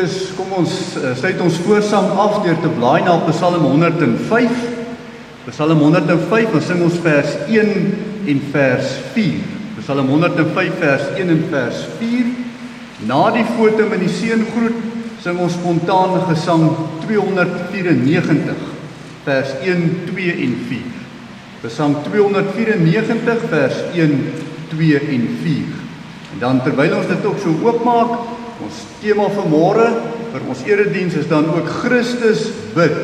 Kom ons sluit ons voorsaam af deur te blaai na Psalm 105. Psalm 105, dan sing ons vers 1 en vers 4. Psalm 105 vers 1 en vers 4. Na die fotum en die seëngroet sing ons spontaan gesang 294 vers 1, 2 en 4. Psalm 294 vers 1, 2 en 4. En dan terwyl ons dit ook so oopmaak, ons tema vir môre vir ons erediens is dan ook Christus bid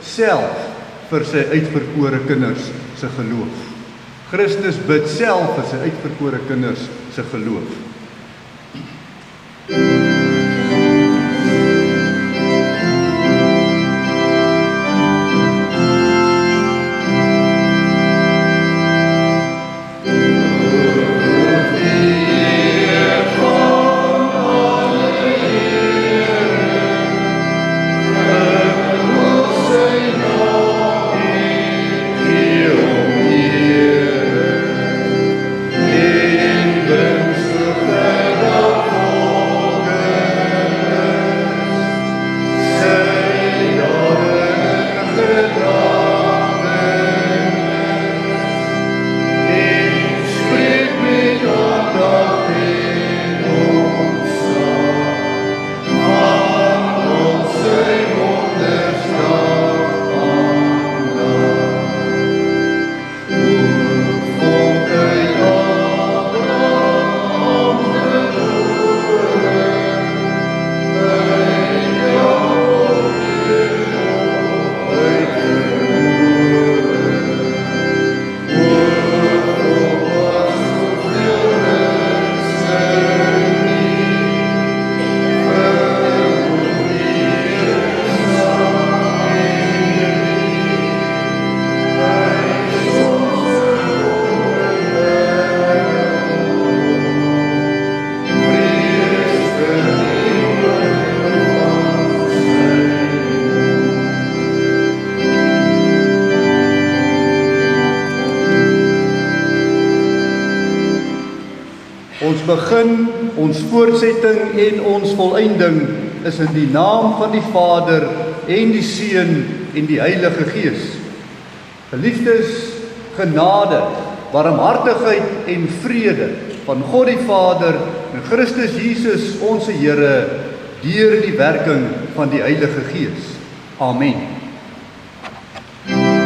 self vir sy uitverkore kinders se geloof. Christus bid self vir sy uitverkore kinders se geloof. Ons begin, ons voortsetting en ons volëinding is in die naam van die Vader en die Seun en die Heilige Gees. Geliefdes, genade, barmhartigheid en vrede van God die Vader en Christus Jesus ons Here deur die werking van die Heilige Gees. Amen. Yeah.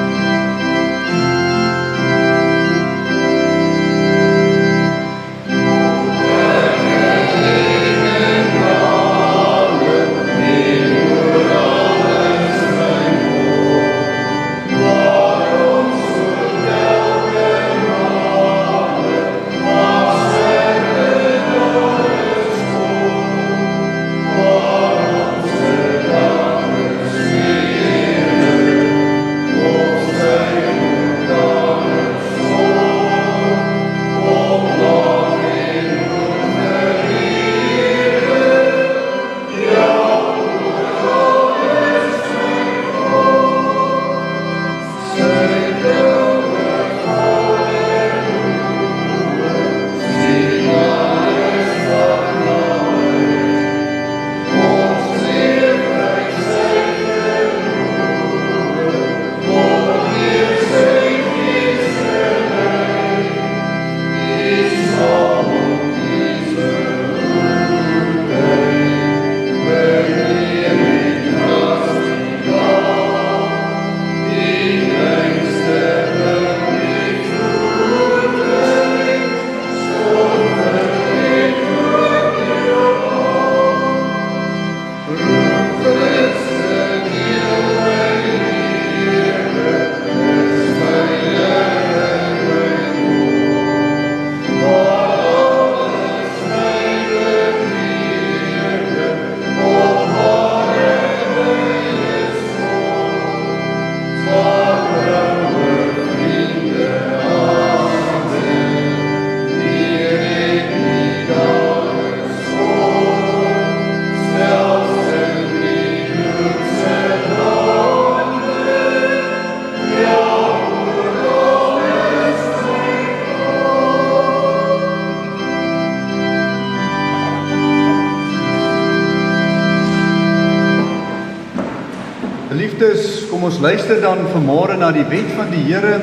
kom ons luister dan vanmôre na die wet van die Here,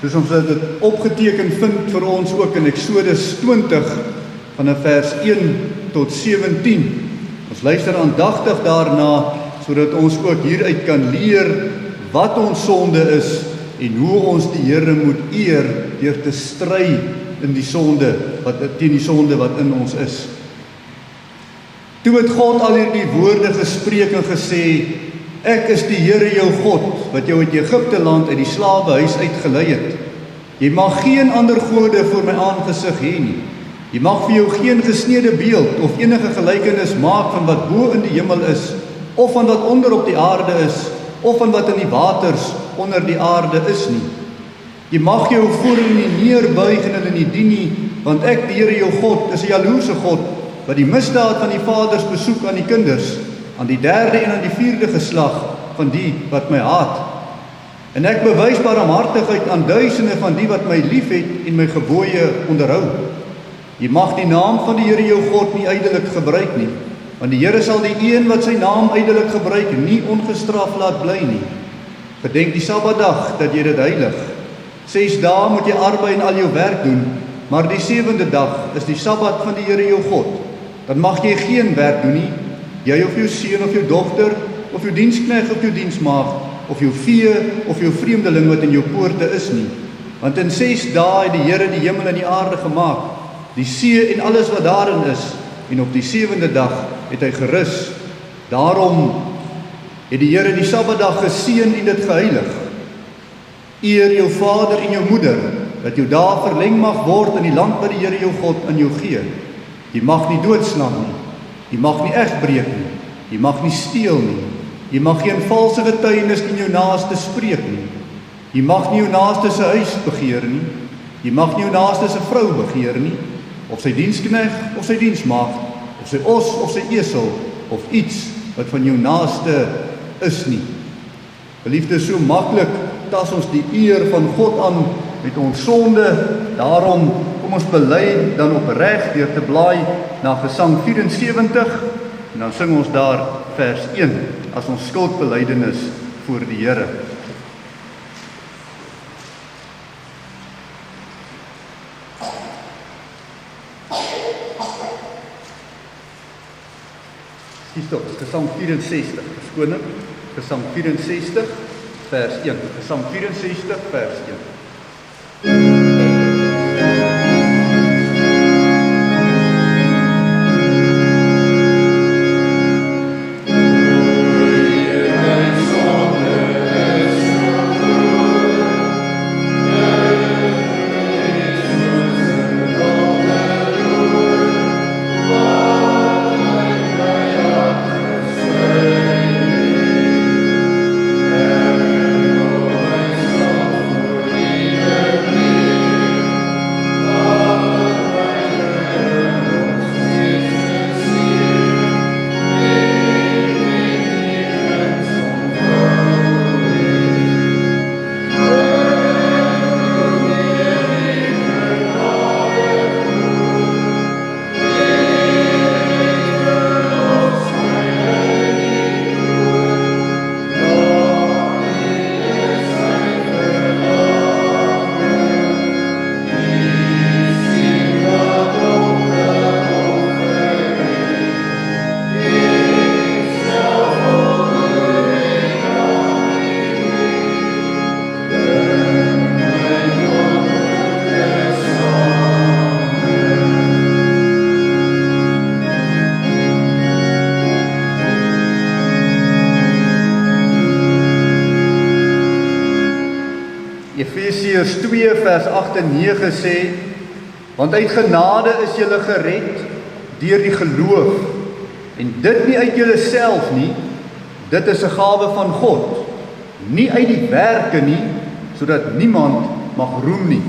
soos ons dit opgeteken vind vir ons ook in Eksodus 20 van vers 1 tot 17. Ons luister aandagtig daarna, sodat ons ook hieruit kan leer wat ons sonde is en hoe ons die Here moet eer deur te stry in die sonde, teen die sonde wat in ons is. Toe het God al hierdie woorde gespreek en gesê, ek is die Here jou God, wat jou uit Egipte land uit die slawehuis uitgelei het. Jy mag geen ander gode voor my aangesig hê nie. Jy mag vir jou geen gesneede beeld of enige gelykenis maak van wat bo in die hemel is, of van wat onder op die aarde is, of van wat in die waters onder die aarde is nie. Jy mag jou voor hulle nie neerbuig en hulle nie dien nie, want ek, die Here jou God, is 'n jaloerse God, wat die misdaad van die vaders besoek aan die kinders, aan die 3de en aan die 4de geslag van die wat my haat. En ek bewys barmhartigheid aan duisende van die wat my liefhet en my gebooie onderhou. Jy mag die naam van die Here jou God nie ydelik gebruik nie, want die Here sal die een wat sy naam ydelik gebruik nie ongestraf laat bly nie. Gedenk die Sabbatdag dat jy dit heilig. 6 dae moet jy arbei en al jou werk doen, maar die 7de dag is die Sabbat van die Here jou God. Dan mag jy geen werk doen nie, jy of jou seun of jou dogter, of jou diensknegt of jou diensmaagd, of jou vee of jou vreemdeling wat in jou poorte is nie. Want in 6 dae het die Here die hemel en die aarde gemaak, die see en alles wat daarin is, en op die 7de dag het hy gerus. Daarom het die Here die Sabbatdag geseën en dit geheilig. Eer jou vader en jou moeder, dat jou dae verleng mag word in die land wat die Here jou God aan jou gee. Jy mag nie doodslaan nie, jy mag nie egbreek nie, jy mag nie steel nie, jy mag geen valse getuienis teen jou naaste spreek nie, jy mag nie jou naaste se huis begeer nie, jy mag nie jou naaste se vrou begeer nie, of sy diensknegt of sy diensmaagd, of sy os of sy esel, of iets wat van jou naaste is nie. Geliefdes, so maklik tas ons die eer van God aan met ons sonde, daarom kom ons bely dan opreg deur te blaai na Gesang 74, en dan sing ons daar vers 1, as ons skuldbelydenis voor die Here. Stop, Gesang 64, verskoning, Gesang 64, vers 1, Gesang 64, vers 1. Efesiërs 2 vers 8 en 9 sê, want uit genade is julle gered deur die geloof, en dit nie uit julle self nie, dit is 'n gawe van God, nie uit die werke nie, sodat niemand mag roem nie.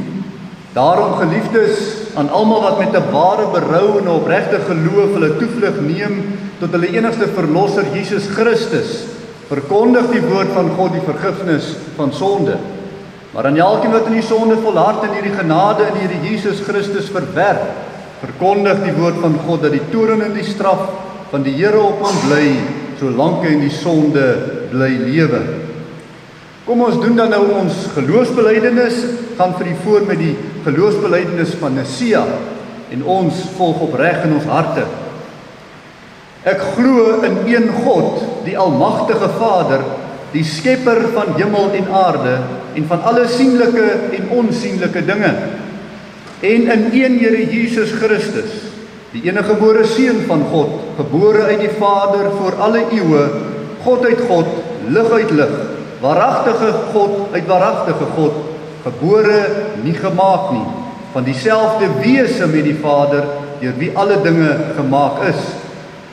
Daarom geliefdes, aan almal wat met 'n ware berou en 'n opregte geloof hulle toevlug neem tot hulle enigste verlosser Jesus Christus, verkondig die woord van God die vergifnis van sonde. Maar aan elkeen wat in die sonde volhard en hierdie genade in Here Jesus Christus verwerp, verkondig die woord van God dat die toorn en die straf van die Here op hom bly, solank hy in die sonde bly lewe. Kom ons doen dan nou ons geloofsbelijdenis, gaan vir die voor met die geloofsbelijdenis van Nicea, en ons volg opreg in ons harte. Ek glo in een God, die almagtige Vader, die skepper van hemel en aarde, en van alle sienlike en onsienlike dinge, en in een Here Jesus Christus, die eniggebore Seun van God, gebore uit die Vader voor alle eeue, God uit God, lig uit lig, waaragtige God uit waaragtige God, gebore, nie gemaak nie, van dieselfde wese met die Vader, deur wie alle dinge gemaak is,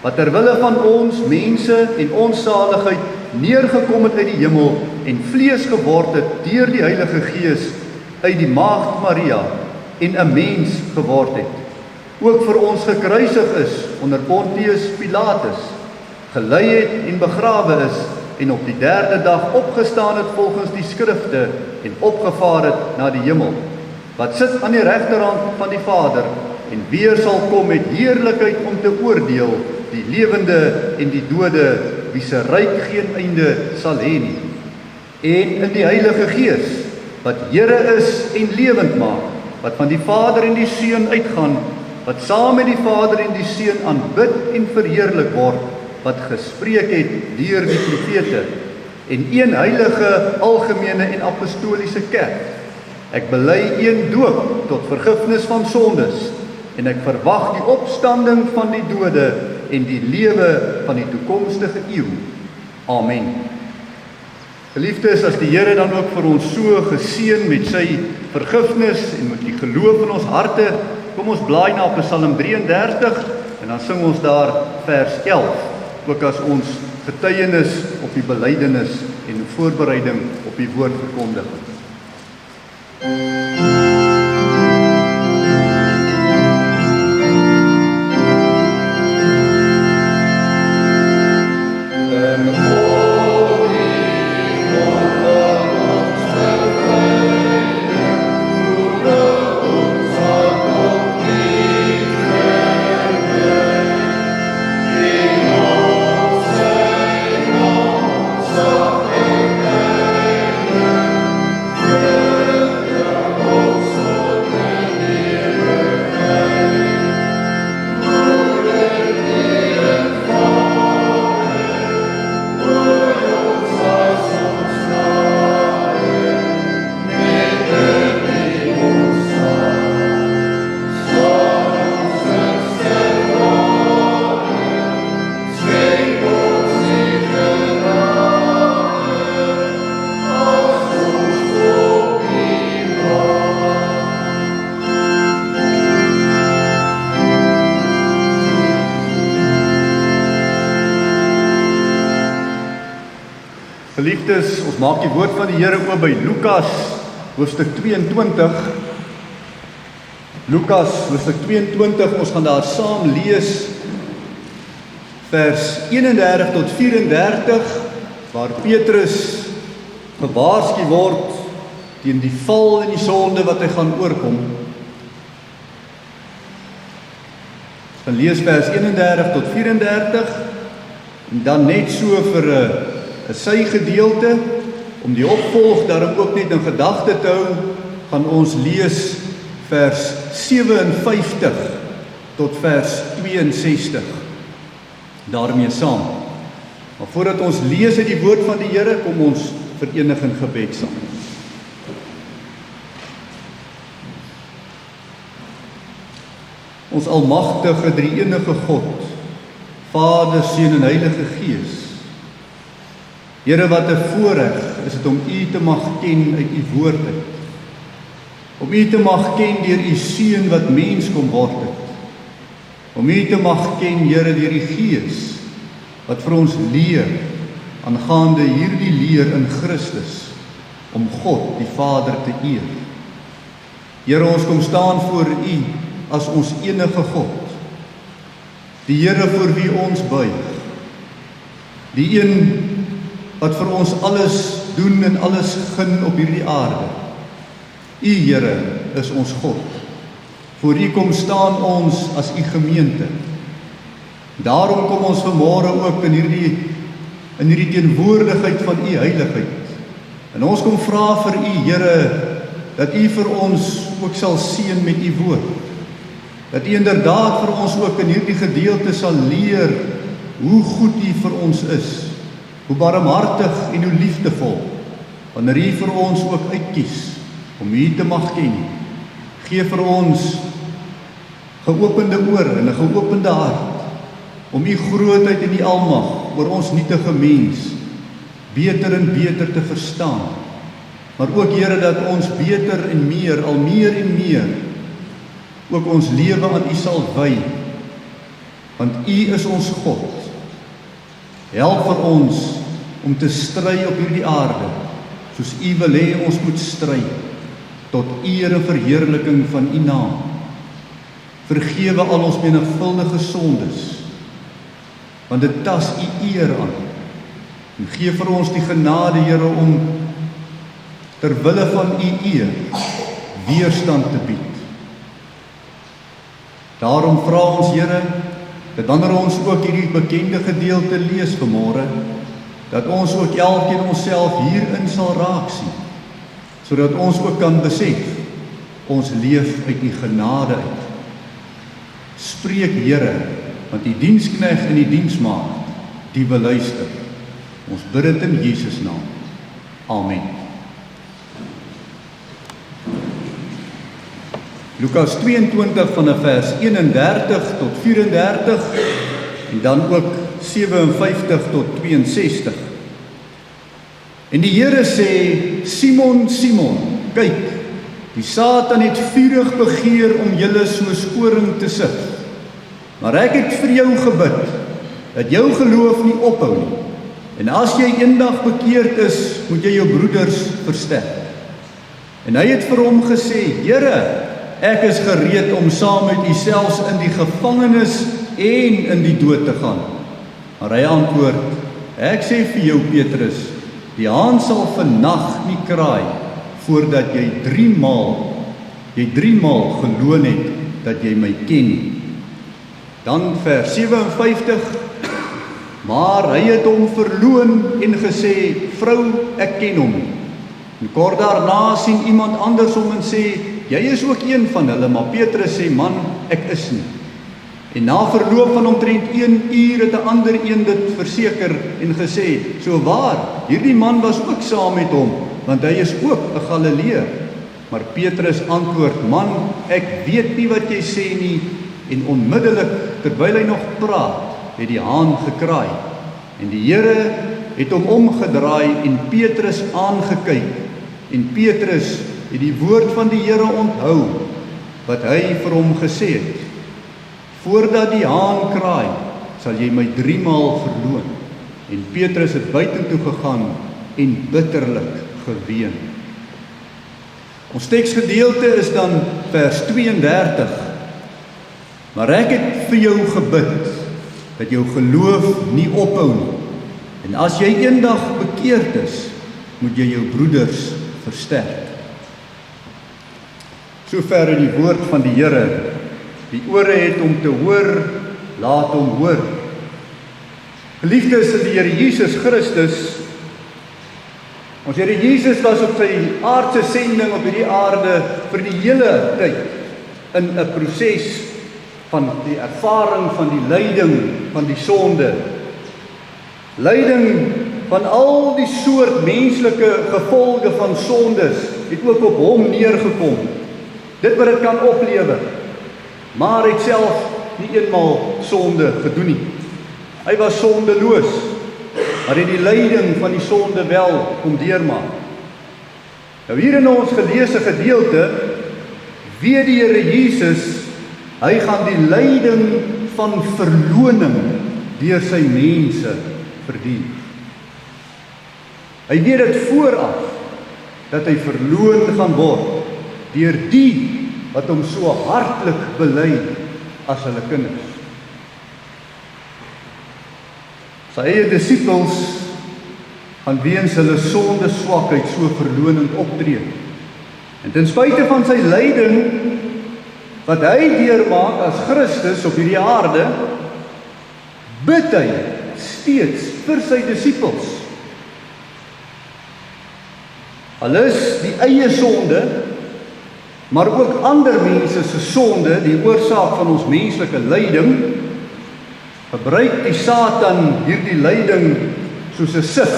wat terwille van ons mense en ons saligheid neergekom het uit die hemel en vlees geword het deur die Heilige Gees uit die Maagd Maria en 'n mens geword het, ook vir ons gekruisig is onder Pontius Pilatus, gelei het en begrawe is en op die 3de dag opgestaan het volgens die skrifte en opgevaar het na die hemel, wat sit aan die regterhand van die Vader en weer sal kom met heerlikheid om te oordeel die lewende en die dode, wie se ryk geen einde sal hê nie, en in die Heilige Gees, wat Here is en lewend maak, wat van die Vader en die Seun uitgaan, wat saam met die Vader en die Seun aanbid en verheerlik word, wat gespreek het deur die profete, en een heilige, algemene en apostoliese kerk. Ek bely een doop tot vergifnis van sondes, en ek verwag die opstanding van die dode en die lewe van die toekomstige eeu. Amen. Geliefdes, as die Here dan ook vir ons so geseën met sy vergifnis en met die geloof in ons harte, kom ons blaai na Psalm 33 en dan sing ons daar vers 11, ook as ons getuienis op die belydenis en voorbereiding op die woordverkondiging. Geliefdes, ons maak die woord van die Here oop by Lukas, hoofstuk 22. Lukas, hoofstuk 22, ons gaan daar saam lees, vers 31 tot 34, waar Petrus gewaarsku word teen die val en die sonde wat hy gaan oorkom. Ons gaan lees vers 31 tot 34, en dan net so vir 'n sy gedeelte, om die opvolg daarom ook net in gedagte te hou, gaan ons lees vers 57 tot vers 62, daarmee saam. Maar voordat ons lees uit die woord van die Here, kom ons verenig in gebed saam. Ons almagtige, drie-enige God, Vader, Seun en Heilige Gees, Here, wat 'n voorreg is dit om U te mag ken uit U woord uit. Om U te mag ken deur U Seun wat mens kom word het. Om U te mag ken, Here, deur die Gees wat vir ons leer aangaande hierdie leer in Christus om God die Vader te eer. Here, ons kom staan voor U as ons enige God. Die Here voor wie ons buig. Die een wat vir ons alles doen en alles gun op hierdie aarde. U, Here, is ons God. Voor U kom staan ons as U gemeente. Daarom kom ons vanmôre ook in hierdie teenwoordigheid van U heiligheid, En ons kom vra vir U, Here, dat U vir ons ook sal seën met U woord. Dat U inderdaad vir ons ook in hierdie gedeelte sal leer hoe goed U vir ons is, hoe barmhartig en hoe liefdevol, wanneer U vir ons ook uitkies om U te mag ken. Gee vir ons geopende oor en 'n geopende hart, om U grootheid en U almag oor ons nietige mens beter en beter te verstaan. Maar ook, Here, dat ons beter en meer, al meer en meer, ook ons lewe aan U sal wy, want U is ons God. Help vir ons om te stry op hierdie aarde, soos U wil hê ons moet stry, tot eer en verheerliking van U naam. Vergewe al ons menigvuldige sondes, want dit tas U eer aan. En gee vir ons die genade, Here, om ter wille van U eer weerstand te bied. Daarom vra ons, Here, dat wanneer ons ook hierdie bekende gedeelte lees vanmôre, dat ons ook elkeen onsself hierin sal raak sien, sodat ons ook kan besef, ons leef uit U genade uit. Spreek, Here, want die diensknegt en die diensmaagd, die beluister. Ons bid dit in Jesus naam. Amen. Lukas 22 vanaf vers 31 tot 34 en dan ook 57 tot 62. En die Here sê, Simon, Simon, kyk, die Satan het vurig begeer om julle soos koring te sif. Maar ek het vir jou gebid, dat jou geloof nie ophou nie. En as jy eendag bekeerd is, moet jy jou broeders versterk. En hy het vir hom gesê, Here, ek is gereed om saam met U selfs in die gevangenis en in die dood te gaan. Maar hy antwoord, ek sê vir jou, Petrus, die haan sal vannag nie kraai, voordat jy 3 maal geloon het, dat jy my ken. Dan vers 57, maar hy het hom verloon en gesê, vrou, ek ken hom nie. En kort daarna sien iemand anders hom en sê, jy is ook een van hulle, maar Petrus sê, man, ek is nie. En na verloop van omtrent 1 uur het 'n ander een dit verseker en gesê, so waar, hierdie man was ook saam met hom, want hy is ook 'n Galileër. Maar Petrus antwoord, man, ek weet nie wat jy sê nie, en onmiddellik, terwyl hy nog praat, het die haan gekraai. En die Here het hom omgedraai en Petrus aangekyk, en Petrus het die woord van die Here onthou, wat hy vir hom gesê het. Voordat die haan kraai, sal jy my 3 maal verloon. En Petrus het buitentoe gegaan en bitterlik geween. Ons teksgedeelte is dan vers 32. Maar ek het vir jou gebid, dat jou geloof nie ophou nie. En as jy eendag bekeerd is, moet jy jou broeders versterk. Sover in die woord van die Here. Die ore het om te hoor, laat hom hoor. Geliefdes in die Here Jesus Christus, ons Here Jesus was op sy aardse sending op hierdie aarde vir die hele tyd in 'n proses van die ervaring van die lyding van die sonde. Lyding van al die soort menslike gevolge van sondes het ook op hom neergekom. Dit wat dit kan oplewer. Maar hy het self nie eenmaal sonde gedoen nie. Hy was sondeloos, maar het die lyding van die sonde wel kom deurmaak. Nou hier in ons geleesde gedeelte, weet die Here Jesus, hy gaan die lyding van verloning deur sy mense verdien. Hy weet dit vooraf, dat hy verloon gaan word, deur die wat hom so hartlik bely as hulle kinders. Sy eie disippels gaan weens hulle sonde swakheid so verlonend optree. En ten spyte van sy lyding, wat hy deurmaak as Christus op hierdie aarde, bid hy steeds vir sy disippels. Al is die eie sonde, maar ook ander mense se sonde, die oorsaak van ons menslike lyding, gebruik die Satan hierdie lyding soos 'n sif,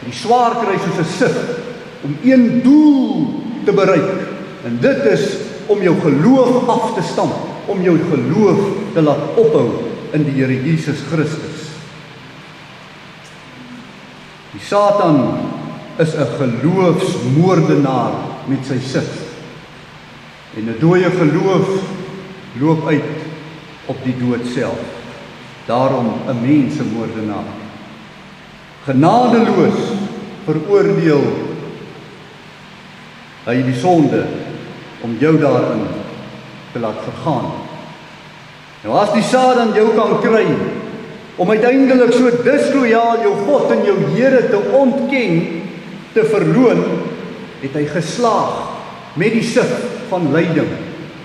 die swaar kry soos 'n sif, om een doel te bereik. En dit is om jou geloof af te stamp, om jou geloof te laat ophou in die Here Jesus Christus. Die Satan is 'n geloofsmoordenaar met sy sif. En 'n dooie geloof loop uit op die dood self. Daarom 'n mensemoordenaar. Genadeloos veroordeel hy die sonde om jou daarin te laat vergaan. Nou as die Satan jou kan kry om uiteindelik so dislojaal jou God en jou Here te ontken, te verloon, het hy geslaag met die sif van lyding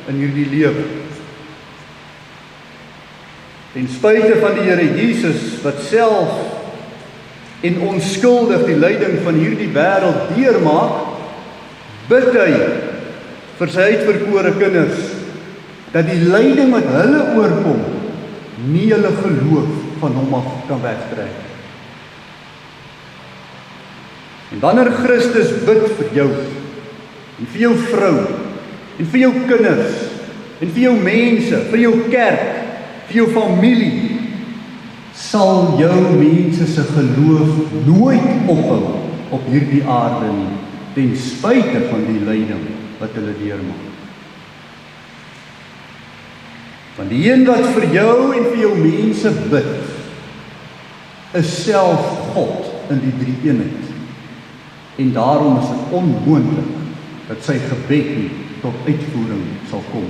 in hierdie lewe. Ten spyte van die Here Jesus wat self en onskuldig die lyding van hierdie wêreld deurmaak, bid hy vir sy uitverkore kinders dat die lyding wat hulle oorkom nie hulle geloof van hom af kan wegtrek. En wanneer Christus bid vir jou en vir jou vrou en vir jou kinders en vir jou mense, vir jou kerk, vir jou familie, sal jou mense se geloof nooit ophou op hierdie aarde nie, ten spyte van die lyding wat hulle deurmaak. Want die een wat vir jou en vir jou mense bid, is self God in die drie-eenheid. En daarom is dit onmoontlik dat sy gebed nie tot uitvoering sal kom.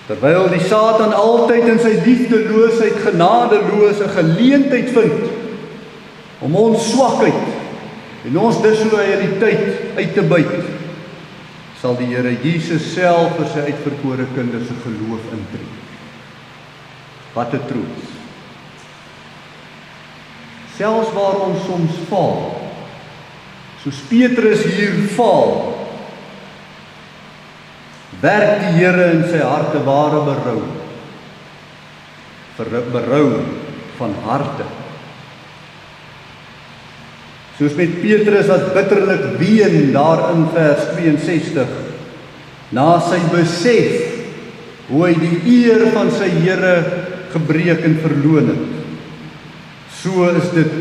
Terwyl die Satan altyd in sy liefdeloosheid genadeloos 'n geleentheid vind om ons swakheid en ons disloyaliteit uit te byt, sal die Here Jesus self vir sy uitverkore kinders se geloof intree. Wat 'n troos. Selfs waar ons soms faal, soos Petrus hier faal, werk die Here in sy hart 'n ware berou. Berou van harte. Soos met Petrus wat bitterlik ween daar in vers 62, na sy besef hoe hy die eer van sy Here gebreek en verloon het. So is dit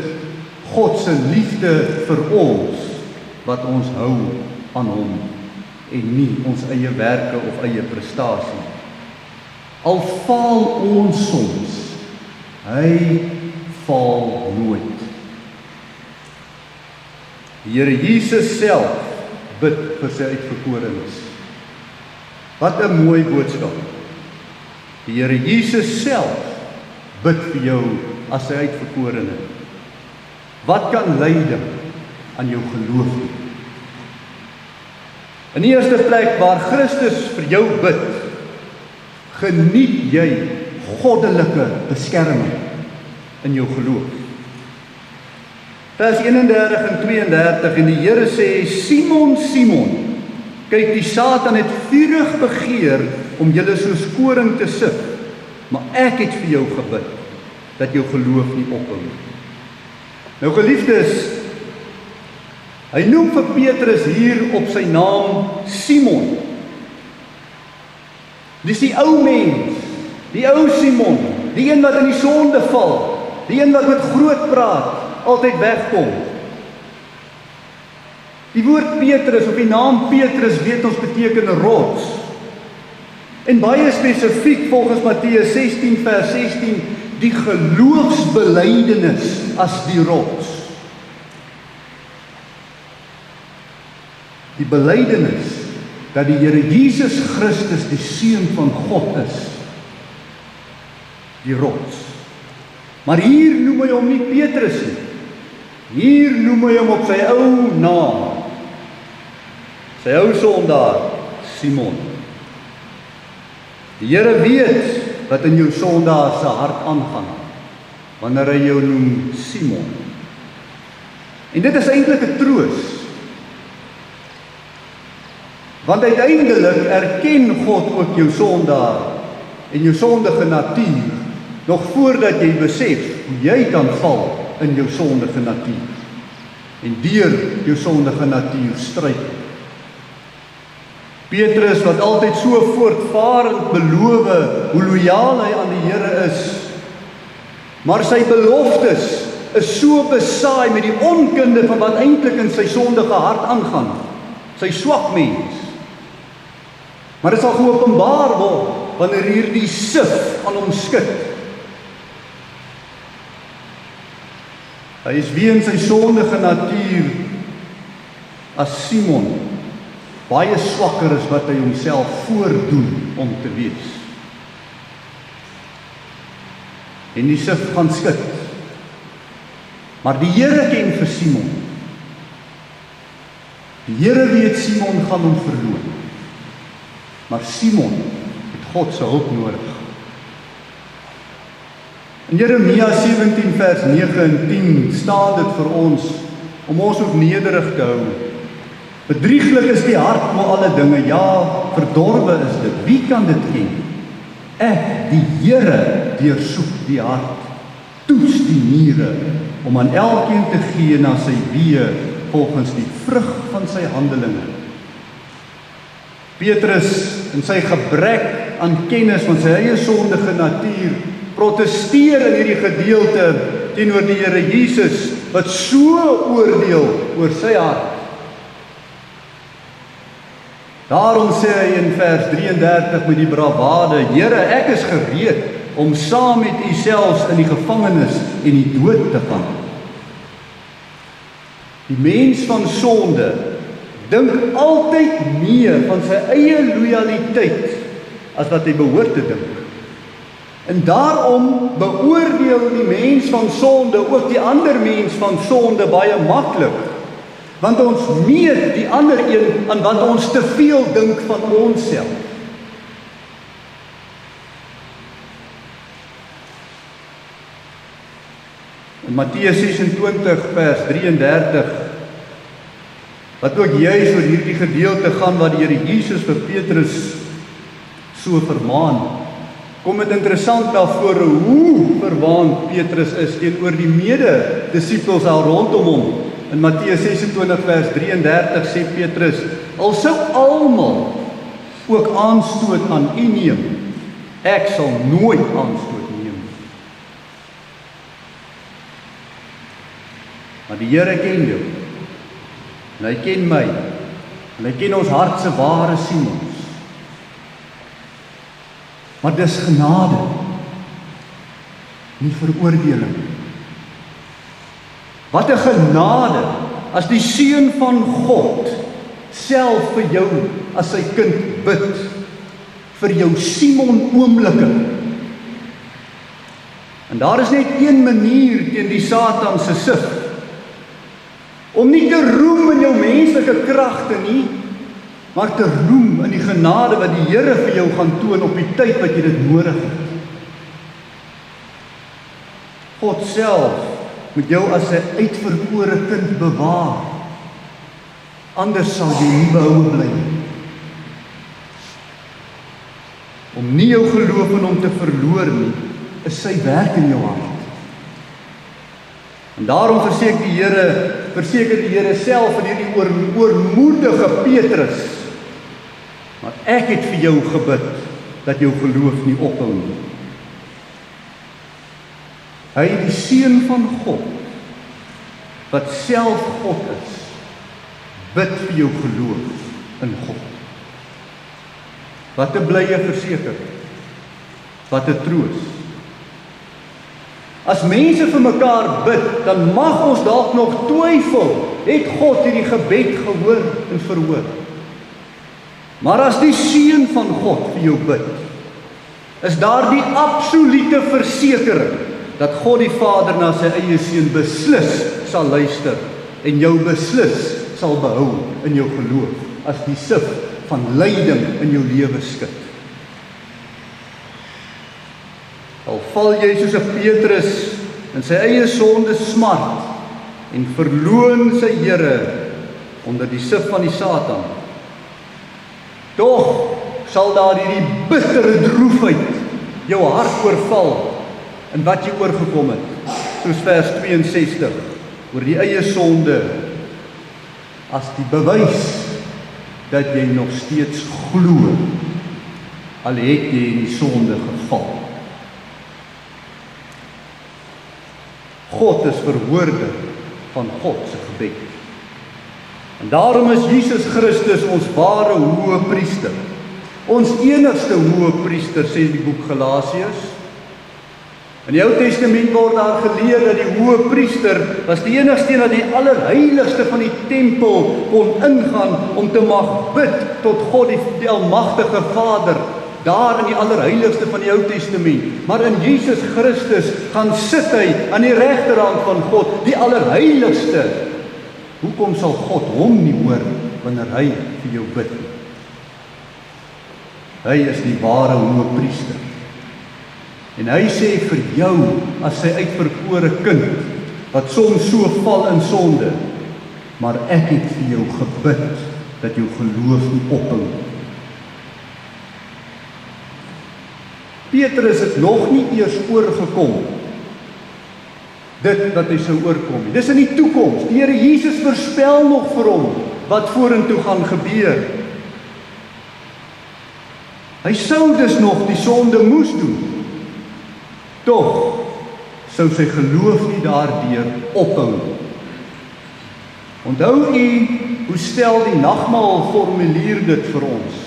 God se liefde vir ons wat ons hou aan hom en nie ons eie werke of eie prestasie. Al faal ons soms, hy faal nooit. Die Here Jesus self bid vir sy uitverkorenes. Wat 'n mooi boodskap. Die Here Jesus self bid vir jou as sy uitverkorene. Wat kan lyding aan jou geloof doen? In die eerste plek waar Christus vir jou bid, geniet jy goddelike beskerming in jou geloof. Vers 31 en 32 en die Here sê, Simon, Simon, kyk die Satan het vurig begeer om julle soos koring te sif, maar ek het vir jou gebid, dat jou geloof nie ophou nie. Nou geliefdes, hy noem vir Petrus hier op sy naam Simon. Dis die ou mens, die ou Simon, die een wat in die sonde val, die een wat met groot praat, altyd wegkom. Die woord Petrus, of die naam Petrus, weet ons beteken rots. En baie spesifiek volgens Matteus 16 vers 16, die geloofsbelydenis as die rots. Die belydenis dat die Here Jesus Christus die Seun van God is, die rots. Maar hier noem hy hom nie Petrus nie. Hier noem hy hom op sy ou naam. Sy ou sondaar, Simon. Die Here weet wat in jou sondaar se hart aangaan, wanneer hy jou noem Simon. En dit is eintlik 'n troos. Want uiteindelik erken God ook jou sondaar en jou sondige natuur, nog voordat jy besef hoe jy kan val in jou sondige natuur. En deur jou sondige natuur struikel. Petrus, wat altyd so voortvarend beloof hoe lojaal hy aan die Here is, maar sy beloftes is so besaai met die onkunde van wat eintlik in sy sondige hart aangaan, sy swak mens. Maar dit sal geopenbaar word wanneer hierdie sif aan hom skud. Hy is weens sy sondige natuur as Simon baie swakker as wat hy homself voordoen om te wees. En die sif gaan skud. Maar die Here ken vir Simon. Die Here weet Simon gaan hom verloor. Maar Simon het God se hulp nodig. In Jeremia 17 vers 9 en 10 staan dit vir ons, om ons ook nederig te hou. Bedrieglik is die hart oor alle dinge, ja, verdorwe is dit. Wie kan dit ken? Ek, die Here, deursoek die hart, toets die niere, om aan elkeen te gee na sy weë, volgens die vrug van sy handelinge. Petrus, in sy gebrek aan kennis van sy eie sondige natuur, protesteer in hierdie gedeelte teenoor die Here Jesus, wat so oordeel oor sy hart. Daarom sê hy in vers 33 met die bravade, Here, ek is gereed om saam met u selfs in die gevangenis en die dood te gaan. Die mens van sonde dink altyd meer van sy eie loyaliteit as wat hy behoort te dink. En daarom beoordeel die mens van sonde ook die ander mens van sonde baie maklik, want ons meet die ander een aan wat ons te veel dink van onsself. In Matteus 26 vers 33, wat ook juis oor hierdie gedeelte gaan wat die Here Jesus vir Petrus so vermaan, kom dit interessant na vore hoe verwaand Petrus is teenoor die mede-disippels al rondom hom. In Matteus 26 vers 33 sê Petrus, al sou almal ook aanstoot aan u neem, ek sal nooit aanstoot neem. Maar die Here ken jou, en hy ken my, en hy ken ons hartse ware Simons. Maar dis genade, nie veroordeling. Wat 'n genade, as die Seun van God self vir jou as sy kind bid, vir jou Simon oomblikke. En daar is net een manier teen die Satan se sif, om nie te roem in jou menslike kragte nie, maar te roem in die genade wat die Here vir jou gaan toon op die tyd wat jy dit nodig het. God self moet jou as 'n uitverkore kind bewaar, anders sal jy nie behoue bly. Om nie jou geloof in hom te verloor nie, is sy werk in jou hart. En daarom verseker die Here self in hierdie oormoedige Petrus, maar ek het vir jou gebid, dat jou geloof nie ophou nie. Hy, die Seun van God, wat self God is, bid vir jou geloof in God. Wat 'n blye versekering, wat 'n troos. As mense vir mekaar bid, dan mag ons dalk nog twyfel, het God hierdie gebed gehoor en verhoor. Maar as die Seun van God vir jou bid, is daar die absolute versekering, dat God die Vader na sy eie Seun beslis sal luister, en jou beslis sal behou in jou geloof, as die sif van lyding in jou lewe skud. Al val jy soos 'n Petrus in sy eie sonde smart, en verloon sy Here onder die sif van die Satan. Tog sal daar hierdie bittere droefheid jou hart oorval in wat jy oorgekom het, soos vers 62, oor die eie sonde, as die bewys dat jy nog steeds glo, al het jy in die sonde geval. God is verhoorder van God se gebed. En daarom is Jesus Christus ons ware hoëpriester. Ons enigste hoëpriester, sê die boek Galasiërs. In die Ou Testament word daar geleer dat die hoëpriester was die enigste wat die allerheiligste van die tempel kon ingaan om te mag bid tot God die almagtige Vader, daar in die allerheiligste van die Ou Testament. Maar in Jesus Christus gaan sit hy aan die regterhand van God, die allerheiligste. Hoekom sal God hom nie hoor wanneer hy vir jou bid nie? Hy is die ware hoëpriester. En hy sê vir jou, as sy uitverkore kind, wat soms so val in sonde, maar ek het vir jou gebid, dat jou geloof nie ophou. Petrus het nog nie eers oorgekom, dit wat hy sou oorkom. Dis in die toekoms. Die Here Jesus voorspel nog vir hom, wat vorentoe gaan gebeur. Hy sou dus nog die sonde moes doen. Tog sou sy geloof nie daardeur ophou. Onthou u, hoe stel die nagmaal formulier dit vir ons?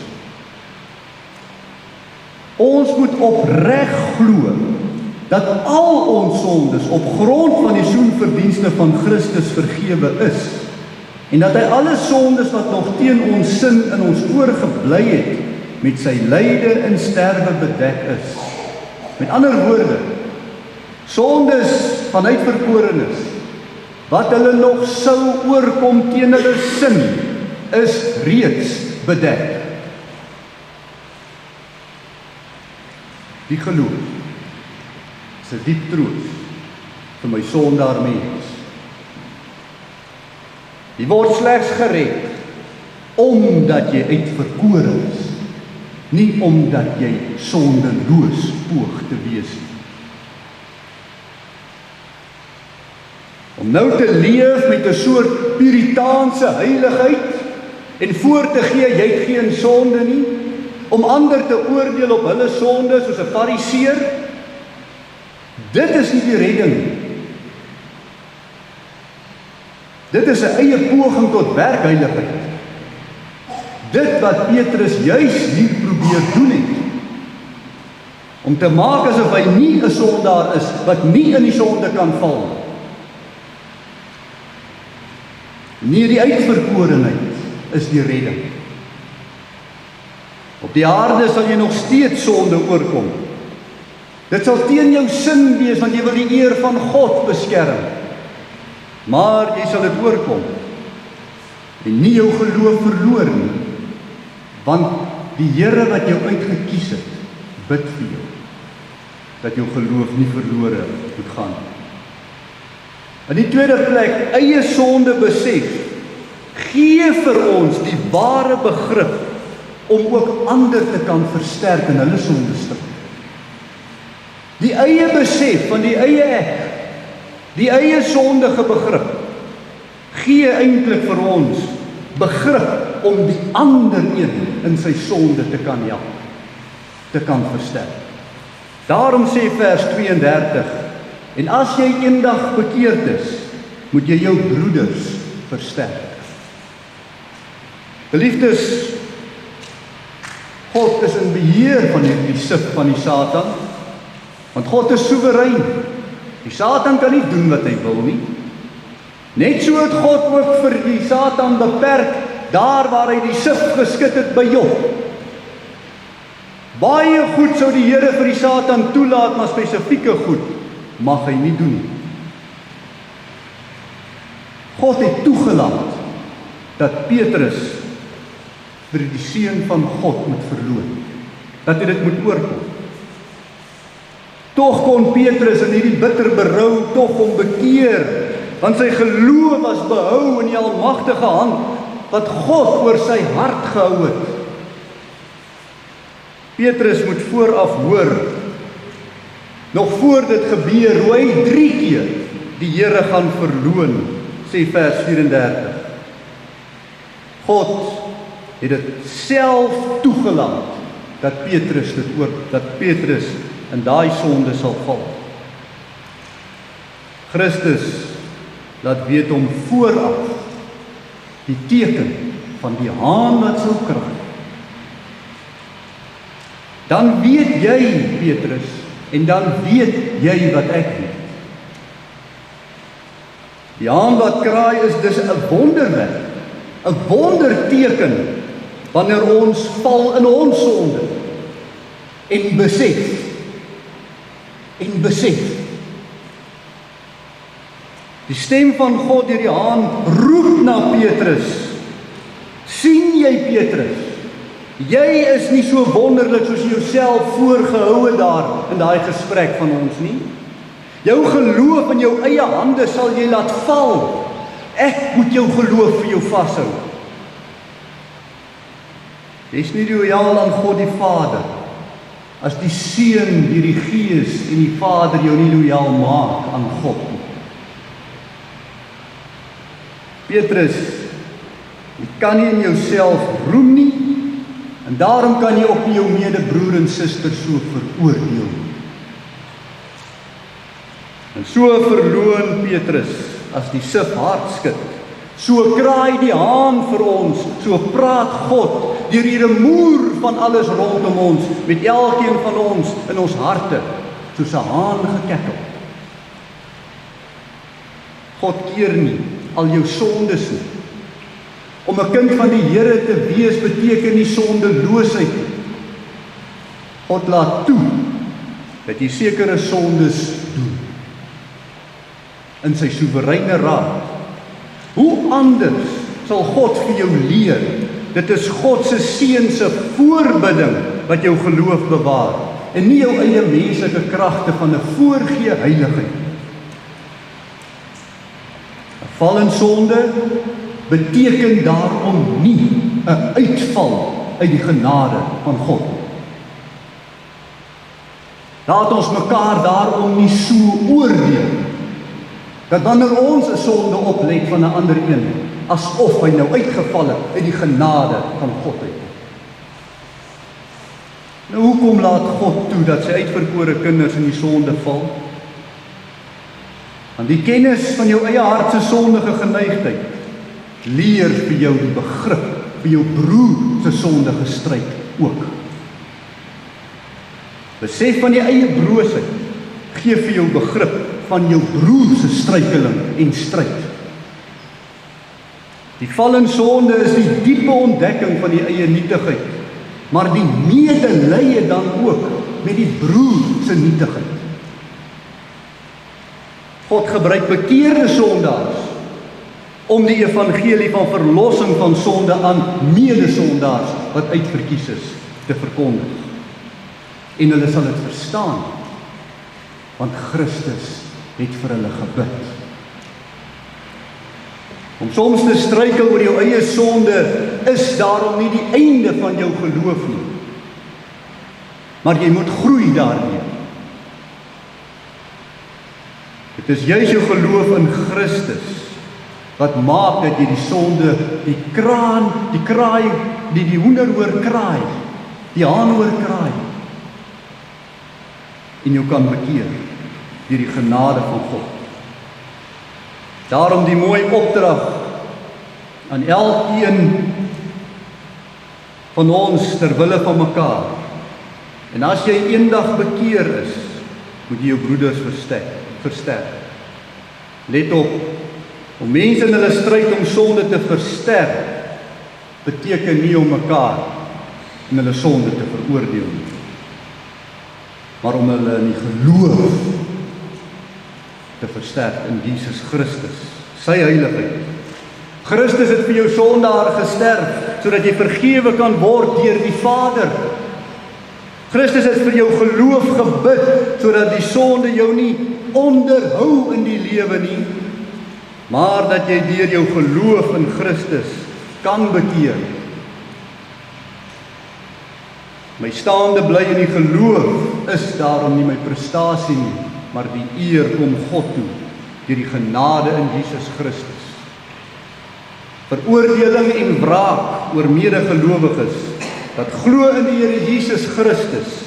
Ons moet opreg glo dat al ons sondes op grond van die soenverdienste van Christus vergewe is, en dat hy alle sondes wat nog teen ons sin in ons oorgebly het, met sy lyde en sterwe bedek is. Met ander woorde, sondes van uitverkorenes, wat hulle nog sou oorkom teen hulle sin, is reeds bedek. Die geloof is 'n diep troos vir my sondaar mens. Jy word slegs gered omdat jy uitverkore is, nie omdat jy sondeloos poog te wees nie. Om nou te leef met 'n soort puritaanse heiligheid en voor te gee jy het geen sonde nie, om ander te oordeel op hulle sonde soos 'n fariseer, dit is nie die redding nie. Dit is 'n eie poging tot werkheiligheid. Dit wat Petrus juis hier probeer doen het, om te maak asof hy nie 'n sondaar is, wat nie in die sonde kan val. Nie die uitverkorenheid is die redding. Op die aarde sal jy nog steeds sonde oorkom. Dit sal teen jou sin wees, want jy wil die eer van God beskerm. Maar jy sal dit oorkom, en nie jou geloof verloor nie, want die Here wat jou uitgekies het, bid vir jou, dat jou geloof nie verlore moet gaan. In die tweede plek, eie sonde besef, gee vir ons die ware begrip, om ook ander te kan versterk in hulle sondestuk. Die eie besef van die eie ek, die eie sondige begrip, gee eintlik vir ons begrip om die ander een in sy sonde te kan help, te kan versterk. Daarom sê vers 32, en as jy eendag bekeerd is, moet jy jou broeders versterk. Geliefdes, God is in beheer van die sif van die Satan, want God is soewerein. Die Satan kan nie doen wat hy wil nie. Net so het God ook vir die Satan beperk, daar waar hy die sif geskit het by Job. Baie goed sou die Here vir die Satan toelaat, maar spesifieke goed mag hy nie doen nie. God het toegelaat dat Petrus vir die seun van God moet verloon, dat hy dit moet oorkom. Tog kon Petrus in hierdie bitter berou tog hom bekeer want sy geloof was behou in die almagtige hand, wat God oor sy hart gehou het. Petrus moet vooraf hoor, nog voor dit gebeur, hoe hy 3 keer die Here gaan verloon, sê vers 34. God het dit self toegelaat, dat Petrus in daai sonde sal val. Christus laat weet hom vooraf die teken van die haan wat sou kraai. Dan weet jy, Petrus, en dan weet jy wat ek weet. Die haan wat kraai is dus 'n wonderwerk, 'n wonderteken wanneer ons val in ons sonde en besef. Die stem van God deur die haan roep na Petrus. Sien jy, Petrus? Jy is nie so wonderlik soos jy jouself voorgehou het daar in daai gesprek van ons nie. Jou geloof in jou eie hande sal jy laat val. Ek moet jou geloof vir jou vashou. Jy's nie lojaal aan God die Vader, as die Seun deur die Gees en die Vader jou nie lojaal maak aan God nie. Petrus, jy kan nie in jouself roem nie, en daarom kan jy ook nie jou medebroer en suster so veroordeel nie. En so verloon Petrus as die sif hard skud. So kraai die haan vir ons, so praat God deur die rumoer van alles rondom ons, met elkeen van ons in ons harte, soos 'n haan gekettel. God keer nie al jou sondes nie. Om 'n kind van die Here te wees beteken nie sondeloosheid nie. God laat toe dat jy sekere sondes doen. In sy soewereine raad. Hoe anders sal God vir jou leer? Dit is God se Seun se voorbidding wat jou geloof bewaar, en nie jou eie menslike kragte van 'n voorgee heiligheid. 'n Val in sonde beteken daarom nie 'n uitval uit die genade van God. Laat ons mekaar daarom nie so oordeel, dat wanneer ons 'n sonde oplet van 'n ander een, asof hy nou uitgeval het uit die genade van God uit. Nou hoekom laat God toe dat sy uitverkore kinders in die sonde val? Want die kennis van jou eie hart se sondige geneigtheid leer vir jou die begrip vir jou broer se sondige stryd ook. Besef van die eie broosheid gee vir jou begrip van jou broer se struikeling en stryd. Die val in sonde is die diepe ontdekking van die eie nietigheid, maar die medelee dan ook met die broer se nietigheid. God gebruik bekeerde sondaars om die evangelie van verlossing van sonde aan medesondaars wat uitverkies is te verkondig. En hulle sal dit verstaan, want Christus het vir hulle gebid. Om soms te struikel oor jou eie sonde is daarom nie die einde van jou geloof nie, maar jy moet groei daarmee. Dit is juis jou geloof in Christus wat maak dat jy die sonde, die hoender hoor kraai, die haan hoor kraai, en jou kan bekeer deur die genade van God. Daarom die mooi opdrag aan elkeen van ons ter wille van mekaar. En as jy eendag bekeer is, moet jy jou broeders versterk. Let op, om mense in hulle stryd om sonde te versterk, beteken nie om mekaar in hulle sonde te veroordeel nie, maar om hulle in die geloof te versterk in Jesus Christus, sy heiligheid. Christus het vir jou sondaar gesterf, sodat jy vergewe kan word deur die Vader. Christus het vir jou geloof gebid, sodat die sonde jou nie onderhou in die lewe nie, maar dat jy deur jou geloof in Christus kan bekeer. My staande bly in die geloof is daarom nie my prestasie nie, maar die eer kom God toe, deur die genade in Jesus Christus. Veroordeling en wraak oor medegelowiges, wat glo in die Here Jesus Christus,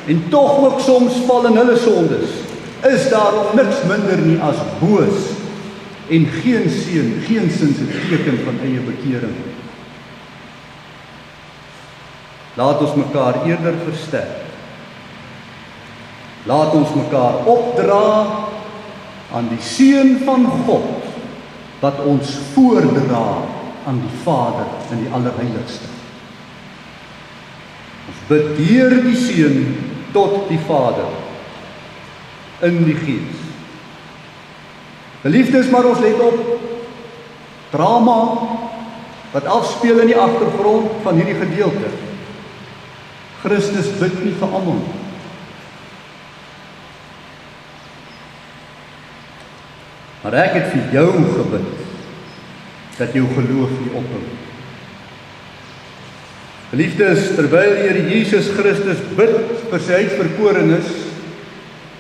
en tog ook soms val in hulle sondes, is daarom niks minder nie as boos, en geen sins 'n teken van eie bekering. Laat ons mekaar eerder versterk. Laat ons mekaar opdra aan die Seun van God, wat ons voordra aan die Vader in die Allerheiligste. Ons bid deur die Seun tot die Vader in die Gees. Geliefdes, maar ons let op, drama wat afspeel in die agtergrond van hierdie gedeelte. Christus bid nie vir almal nie. Maar ek het vir jou gebid, dat jou geloof nie ophou. Geliefdes, terwyl die Here Jesus Christus bid vir sy uitverkorenes,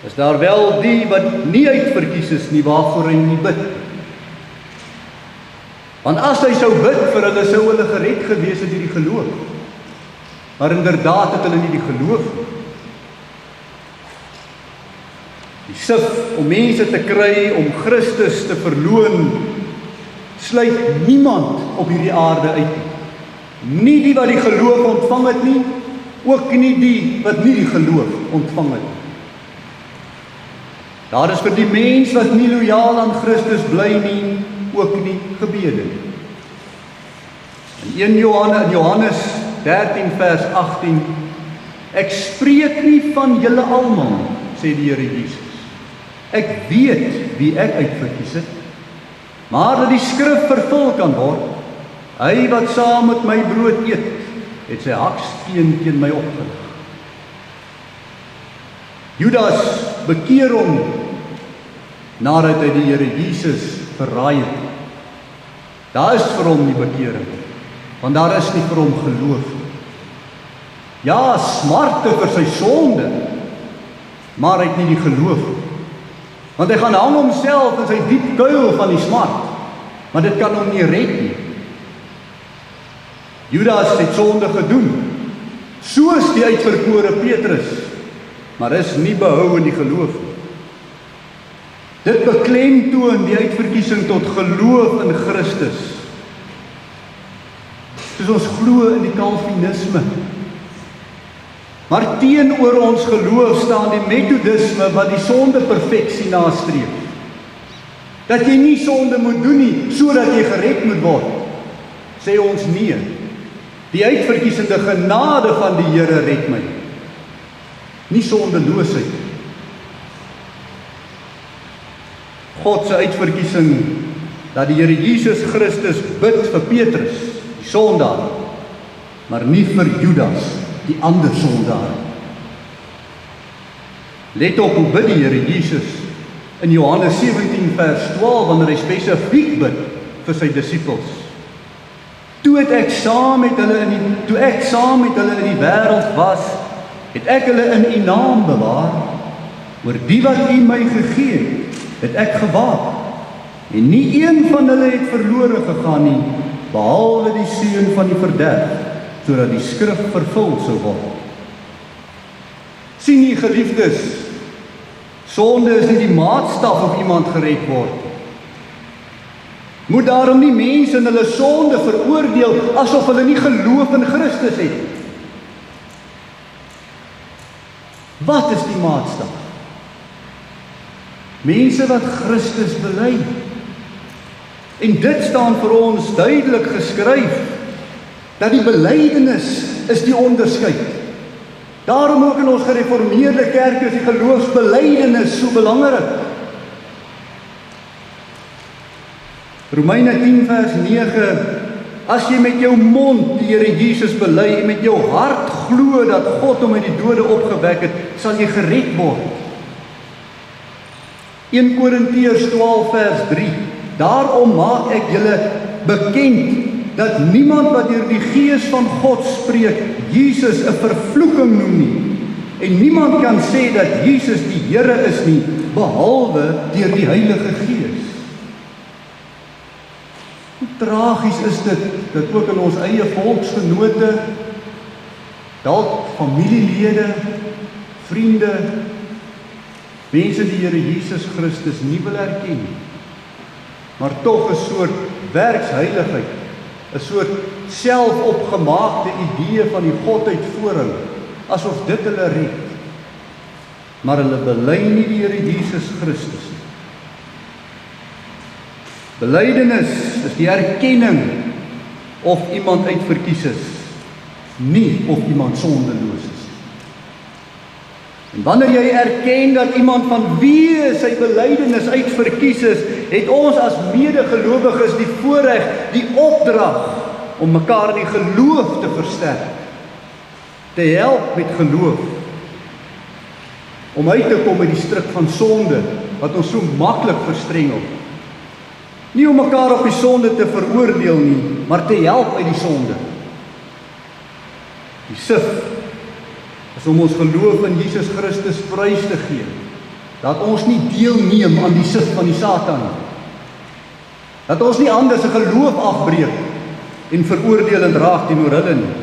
is daar wel die wat nie uitverkies is nie, waarvoor hy nie bid. Want as hy sou bid vir hulle, sou hulle gered gewees het deur die geloof. Maar inderdaad het hulle nie die geloof nie. Die sif om mense te kry, om Christus te verloon, sluit niemand op hierdie aarde uit nie. Nie die wat die geloof ontvang het nie, ook nie die wat nie die geloof ontvang het nie. Daar is vir die mens wat nie lojaal aan Christus bly nie, ook nie gebede nie. In 1 Johannes 13 vers 18, ek spreek nie van julle almal, sê die Here Jesus. Ek weet wie ek uitverkies het, maar dat die skrif vervul kan word, hy wat saam met my brood eet, het sy hakskeen teen my opgelig. Judas bekeer hom, nadat hy die Here Jesus verraai het. Daar is vir hom nie bekering, want daar is nie vir hom geloof. Ja, smarte vir sy sonde, maar hy het nie die geloof. Want hy gaan hang homself in sy diep kuil van die smart, maar dit kan hom nie red nie. Judas het sonde gedoen, soos die uitverkore Petrus, maar is nie behou in die geloof nie. Dit beklemtoon die uitverkiesing tot geloof in Christus. Soos ons glo in die Calvinisme. Maar teenoor ons geloof staan die methodisme wat die sondeperfeksie nastreef. Dat jy nie sonde moet doen nie, sodat jy gered moet word. Sê ons nee. Die uitverkiesende genade van die Here red my. Nie sondeloosheid. God se uitverkiesing, dat die Here Jesus Christus bid vir Petrus, die sondaar, maar nie vir Judas, die ander sondaar. Let op hoe bid die Here Jesus in Johannes 17 vers 12, wanneer hy spesifiek bid vir sy disippels. Toe ek saam met hulle in die wêreld was, het ek hulle in u naam bewaar. Oor die wat u my gegee het ek gewaak. En nie een van hulle het verlore gegaan nie, behalwe die seun van die verderf, sodat die skrif vervul sou word. Sien nie, geliefdes, sonde is nie die maatstaf of iemand gered word. Moet daarom nie mense in hulle sonde veroordeel, asof hulle nie geloof in Christus het. Wat is die maatstaf? Mense wat Christus bely. En dit staan vir ons duidelik geskryf, dat die belydenis is die onderskeid. Daarom ook in ons gereformeerde kerk is die geloofsbelydenis so belangrik. Romeine 10 vers 9, as jy met jou mond die Here Jesus bely en met jou hart glo dat God hom uit die dode opgewek het, sal jy gered word. 1 Korintiërs 12 vers 3, Daarom maak ek julle bekend dat niemand wat deur die Gees van God spreek, Jesus 'n vervloeking noem nie. En niemand kan sê dat Jesus die Here is nie, behalwe deur die Heilige Gees. Hoe tragies is dit, dat ook in ons eie volksgenote, dalk familielede, vriende, mense die Here Jesus Christus nie wil erken nie, maar tog 'n soort werksheiligheid, 'n soort selfopgemaakte idee van die godheid voorhou, asof dit hulle red. Maar hulle bely nie die Here Jesus Christus nie. Belydenis is die erkenning of iemand uitverkies is, nie of iemand sondeloos is. En wanneer jy erken dat iemand van wie sy belydenis uitverkies is, het ons as medegelowiges die voorreg, die opdrag om mekaar in die geloof te versterk, te help met geloof, om uit te kom uit die stryk van sonde, wat ons so maklik verstrengel. Nie om mekaar op die sonde te veroordeel nie, maar te help uit die sonde. Die sif is om ons geloof in Jesus Christus prys te gee, dat ons nie deelneem aan die sif van die Satan nie. Dat ons nie ander se geloof afbreek en veroordelend raak teenoor hulle nie.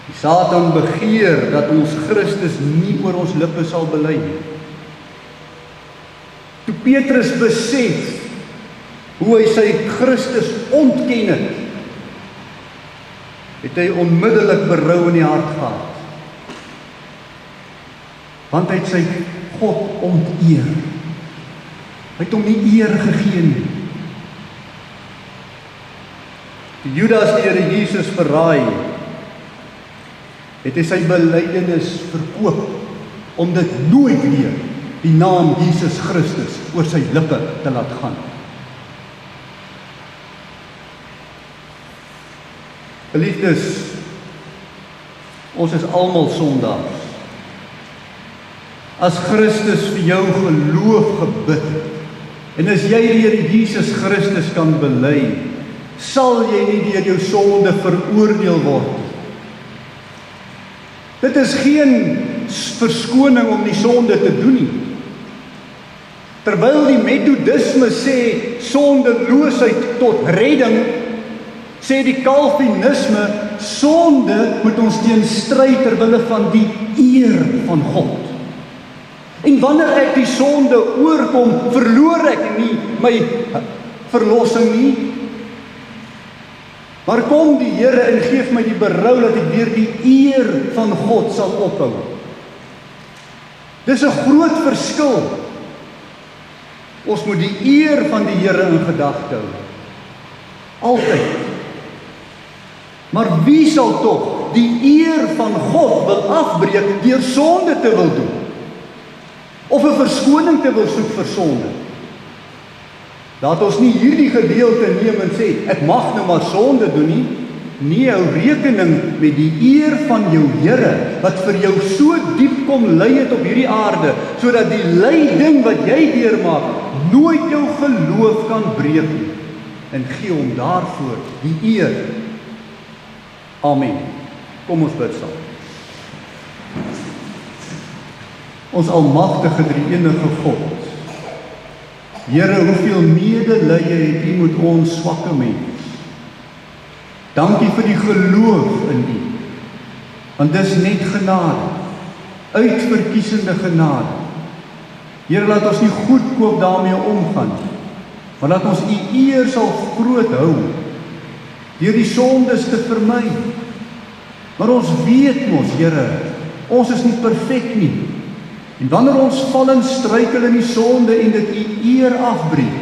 Die Satan begeer dat ons Christus nie oor ons lippe sal bely nie. Toe Petrus besef hoe hy sy Christus ontken het hy onmiddellik berou in die hart gehad. Want hy het sy God onteer. Hy het hom nie eer gegee nie. Die Judas die Here Jesus verraai, het hy sy belydenis verkoop, om dit nooit weer die naam Jesus Christus oor sy lippe te laat gaan. Geliefdes, ons is almal sondaars. As Christus vir jou geloof gebid het, en as jy die Here Jesus Christus kan bely, sal jy nie deur jou sonde veroordeel word. Dit is geen verskoning om die sonde te doen nie. Terwyl die Methodisme sê sondeloosheid tot redding, sê die Calvinisme sonde moet ons teenstry ter wille van die eer van God. En wanneer ek die sonde oorkom, verloor ek nie my verlossing nie, maar kom die Here en geef my die berou dat ek weer die eer van God sal ophou. Dis 'n groot verskil. Ons moet die eer van die Here in gedagte hou. Altyd. Maar wie sal tog die eer van God wil afbreek deur sonde te wil doen? Of 'n verskoning te wil soek vir sonde? Laat ons nie hierdie gedeelte neem en sê, ek mag nou maar sonde doen nie. Nee, hou rekening met die eer van jou Here, wat vir jou so diep kom lei het op hierdie aarde, sodat die lyding wat jy deurmaak, nooit jou geloof kan breek nie. En gee hom daarvoor die eer. Amen. Kom ons bid saam. Ons almagtige drie-enige God, Here, hoeveel medelee het U met ons swakke mens. Dankie vir die geloof in U, want dis net genade, uitverkiesende genade. Here, laat ons nie goedkoop daarmee omgaan, maar laat ons U eer sal groot hou, deur die sondes te vermy. Maar ons weet mos, Here, ons is nie perfek nie. En wanneer ons val en struikel in die sonde en dit U eer afbreek,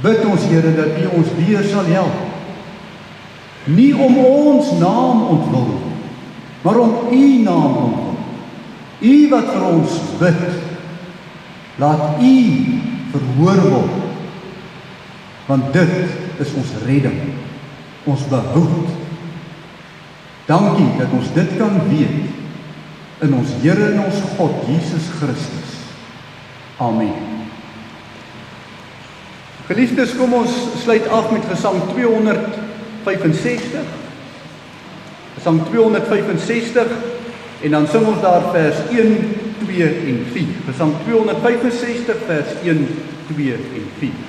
bid ons, Here, dat U ons weer sal help. Nie om ons naam ontwil, maar om U naam ontwil. U wat vir ons bid, laat U verhoor word, want dit is ons redding, ons behoud. Dankie dat ons dit kan weet, in ons Here en ons God, Jesus Christus. Amen. Geliefdes, kom ons sluit af met Gesang 265. Gesang 265 en dan sing ons daar vers 1, 2 en 4. Gesang 265 vers 1, 2 en 4.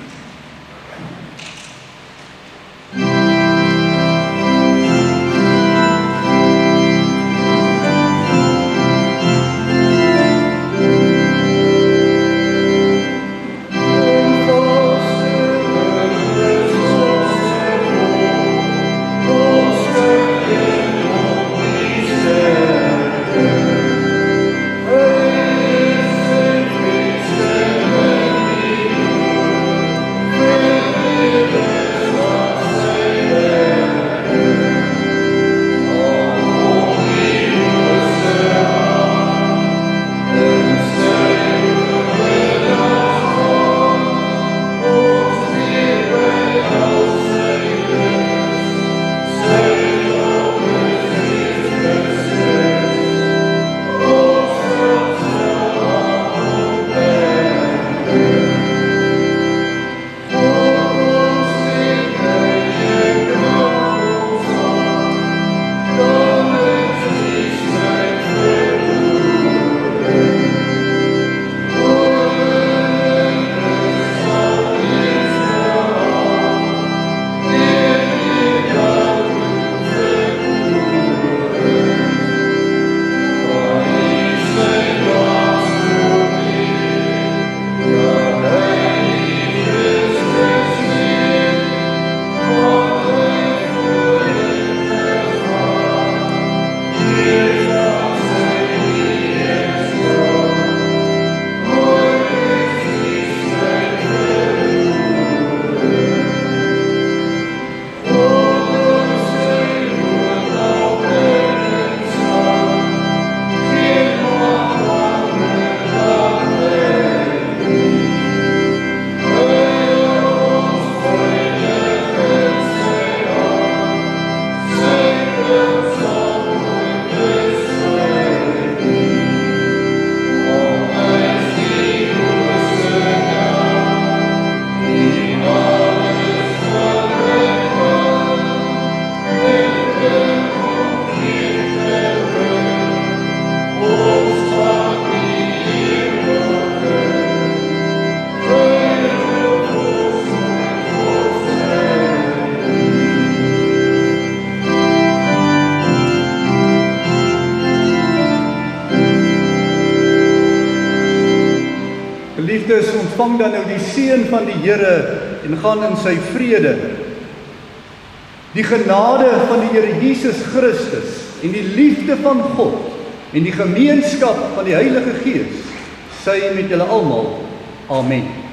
Geliefdes, ontvang dan nou die seën van die Here en gaan in sy vrede. Die genade van die Here Jesus Christus en die liefde van God en die gemeenskap van die Heilige Gees sy met julle almal. Amen.